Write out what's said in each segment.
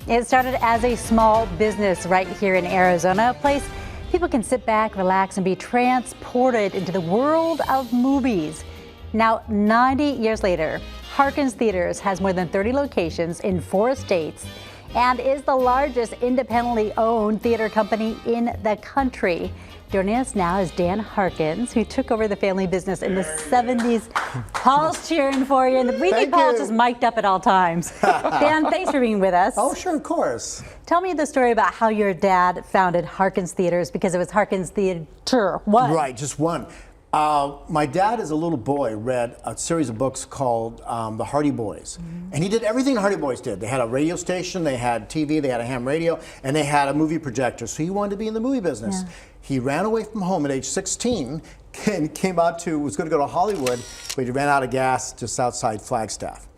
It started as a small business right here in Arizona, a place people can sit back, relax, and be transported into the world of movies. Now, 90 years later, Harkins Theaters has more than 30 locations in 4 states and is the largest independently owned theater company in the country. Joining us now is Dan Harkins, who took over the family business in the 70s. Paul's cheering for you, and we need Paul just mic'd up at all times. Dan, thanks for being with us. Oh, sure, of course. Tell me the story about how your dad founded Harkins Theaters, because it was Harkins Theater. One. Right, just one. My dad, as a little boy, read a series of books called The Hardy Boys. And he did everything the Hardy Boys did. They had a radio station, they had TV, they had a ham radio, and they had a movie projector. So he wanted to be in the movie business. Yeah. He ran away from home at age 16 and was going to go to Hollywood, but he ran out of gas just outside Flagstaff.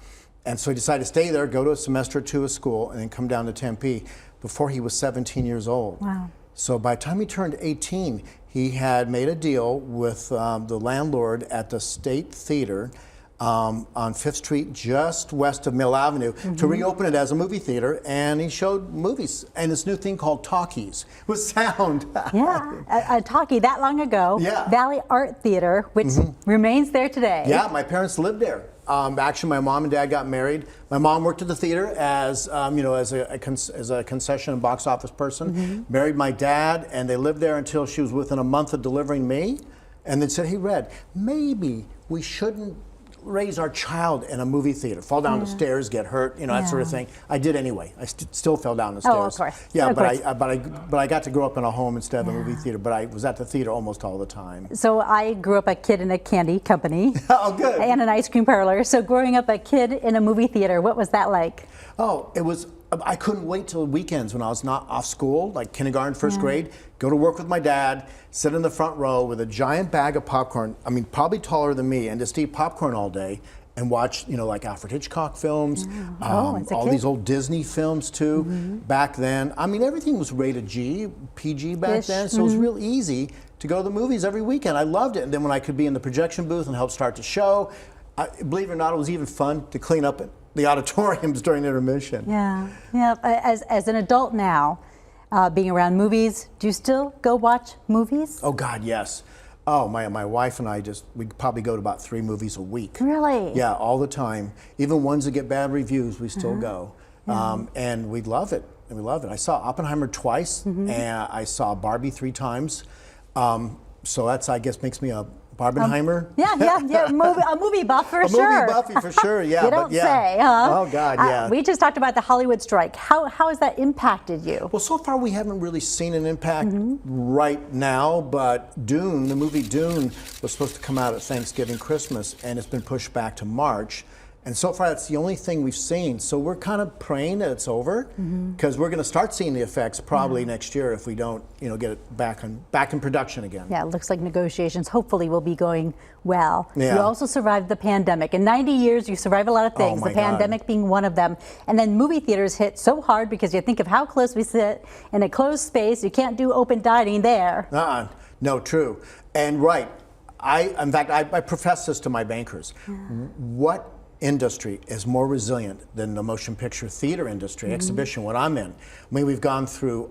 And so he decided to stay there, go to a semester or two of school, and then come down to Tempe before he was 17 years old. Wow. So by the time he turned 18, he had made a deal with the landlord at the State Theater on 5th Street, just west of Mill Avenue, to reopen it as a movie theater, and he showed movies and this new thing called talkies with sound. Yeah, a talkie that long ago. Yeah. Valley Art Theater, which remains there today. Yeah, my parents lived there. Actually, my mom and dad got married. My mom worked at the theater as as a concession and box office person. Married my dad, and they lived there until she was within a month of delivering me. And then said, "Hey, Red, maybe we shouldn't raise our child in a movie theater, fall down the stairs, get hurt, that sort of thing." I did anyway. I still fell down the stairs. Oh, of course. Yeah, of course. but I got to grow up in a home instead of a movie theater. But I was at the theater almost all the time. So I grew up a kid in a candy company. Oh, good. And an ice cream parlor. So growing up a kid in a movie theater, what was that like? Oh, it was. I couldn't wait till weekends when I was not off school, like kindergarten, first grade, go to work with my dad, sit in the front row with a giant bag of popcorn, probably taller than me, and just eat popcorn all day and watch, like Alfred Hitchcock films, all these old Disney films too, back then. Everything was rated G, PG back then, so it was real easy to go to the movies every weekend. I loved it. And then when I could be in the projection booth and help start the show, believe it or not, it was even fun to clean up the auditoriums during intermission. Yeah. As an adult now, being around movies, do you still go watch movies? Oh God, yes. Oh, my wife and I we probably go to about 3 movies a week. Really? Yeah, all the time. Even ones that get bad reviews, we still go. And we love it. And we love it. I saw Oppenheimer twice, and I saw Barbie 3 times. So that's, I guess, makes me a Barbenheimer. A movie buff for sure. A movie buffy for sure, yeah. You don't say, huh? Oh God, yeah. We just talked about the Hollywood strike. How has that impacted you? Well, so far we haven't really seen an impact right now, but Dune, the movie Dune, was supposed to come out at Thanksgiving, Christmas, and it's been pushed back to March. And so far, that's the only thing we've seen. So we're kind of praying that it's over, because we're going to start seeing the effects probably next year if we don't, get it back in production again. Yeah, it looks like negotiations hopefully will be going well. Yeah. You also survived the pandemic. In 90 years, you survived a lot of things, the pandemic being one of them. And then movie theaters hit so hard because you think of how close we sit in a closed space. You can't do open dining there. No, true. And right, in fact, I profess this to my bankers. What industry is more resilient than the motion picture theater industry, exhibition, what I'm in? We've gone through,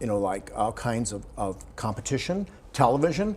like all kinds of competition, television.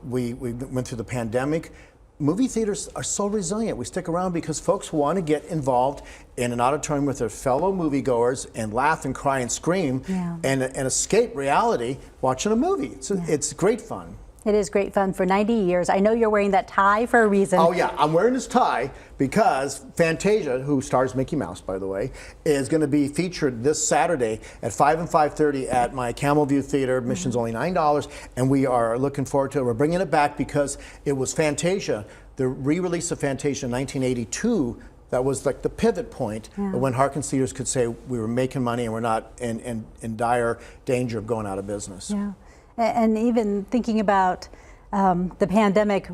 We went through the pandemic. Movie theaters are so resilient. We stick around because folks want to get involved in an auditorium with their fellow moviegoers and laugh and cry and scream and escape reality watching a movie. It's great fun. It is great fun for 90 years. I know you're wearing that tie for a reason. Oh yeah, I'm wearing this tie because Fantasia, who stars Mickey Mouse, by the way, is going to be featured this Saturday at 5 and 5:30 at my Camel View Theater. Admission's only $9, and we are looking forward to it. We're bringing it back because it was Fantasia, the re-release of Fantasia in 1982. That was like the pivot point when Harkins Theaters could say we were making money and we're not in dire danger of going out of business. Yeah. And even thinking about the pandemic,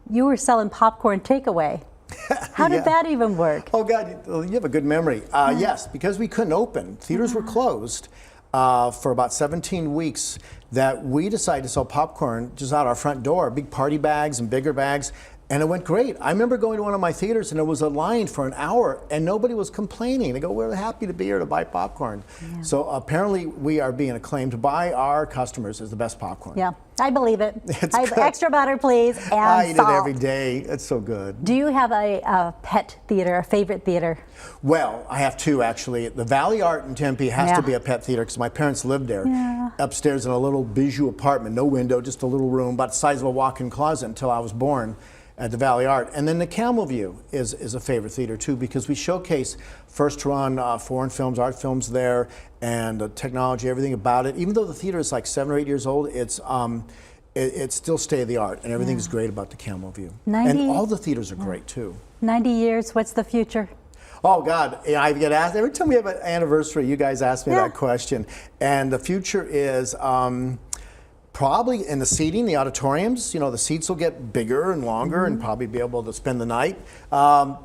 you were selling popcorn takeaway. How did that even work? Oh God, you have a good memory. Yes, because we couldn't open. Theaters were closed for about 17 weeks. That we decided to sell popcorn just out our front door, big party bags and bigger bags. And it went great. I remember going to one of my theaters and there was a line for an hour and nobody was complaining. They go, we're happy to be here to buy popcorn. Yeah. So apparently we are being acclaimed by our customers as the best popcorn. Yeah, I believe it. It's good. Extra butter, please, and I eat salt. it every day. It's so good. Do you have a pet theater, a favorite theater? Well, I have two actually. The Valley Art in Tempe has to be a pet theater because my parents lived there. Yeah. Upstairs in a little bijou apartment, no window, just a little room about the size of a walk-in closet until I was born. At the Valley Art. And then the Camel View is a favorite theater too because we showcase first-run foreign films, art films there, and the technology, everything about it. Even though the theater is like 7 or 8 years old, it's still state-of-the-art, and everything is great about the Camel View. And all the theaters are great too. 90 years, what's the future? Oh God, I get asked, every time we have an anniversary, you guys ask me that question. And the future is, probably in the seating, the auditoriums, the seats will get bigger and longer and probably be able to spend the night. And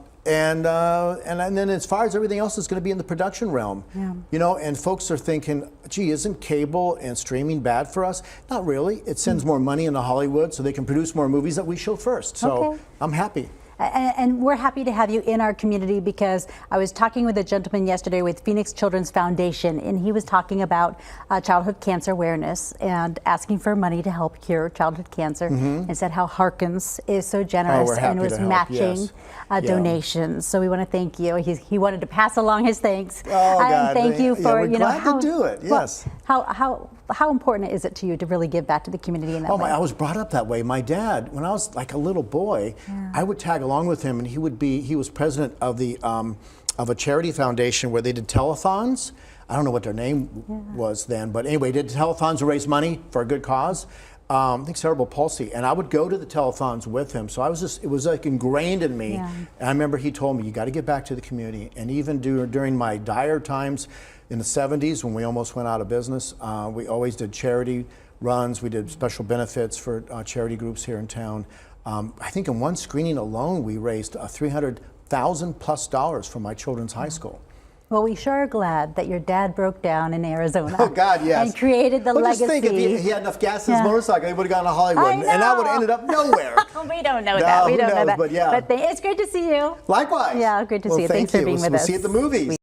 then as far as everything else is going to be in the production realm, and folks are thinking, gee, isn't cable and streaming bad for us? Not really. It sends more money into Hollywood so they can produce more movies that we show first. So I'm happy. And we're happy to have you in our community because I was talking with a gentleman yesterday with Phoenix Children's Foundation, and he was talking about childhood cancer awareness and asking for money to help cure childhood cancer, and said how Harkins is so generous and was matching donations. So we want to thank you. He wanted to pass along his thanks. Oh, God. And thank you for we're glad to do it. Yes. Well, how important is it to you to really give back to the community in that way? I was brought up that way. My dad, when I was like a little boy, I would tag along with him, and he was president of a charity foundation where they did telethons. I don't know what their name was then, but anyway, did telethons to raise money for a good cause. I think cerebral palsy, and I would go to the telethons with him. So it was like ingrained in me. And I remember he told me, you got to get back to the community. And even during my dire times in the 70s when we almost went out of business, we always did charity runs. We did special benefits for charity groups here in town. I think in one screening alone, we raised $300,000+ for my children's high school. Well, we sure are glad that your dad broke down in Arizona. Oh, God, yes. And created the legacy. Just think, if he had enough gas in his motorcycle, he would have gone to Hollywood, and that would have ended up nowhere. We don't know that. We don't know that. But it's great to see you. Likewise. Yeah, great to see you. Thanks for being with us. We'll see you at the movies.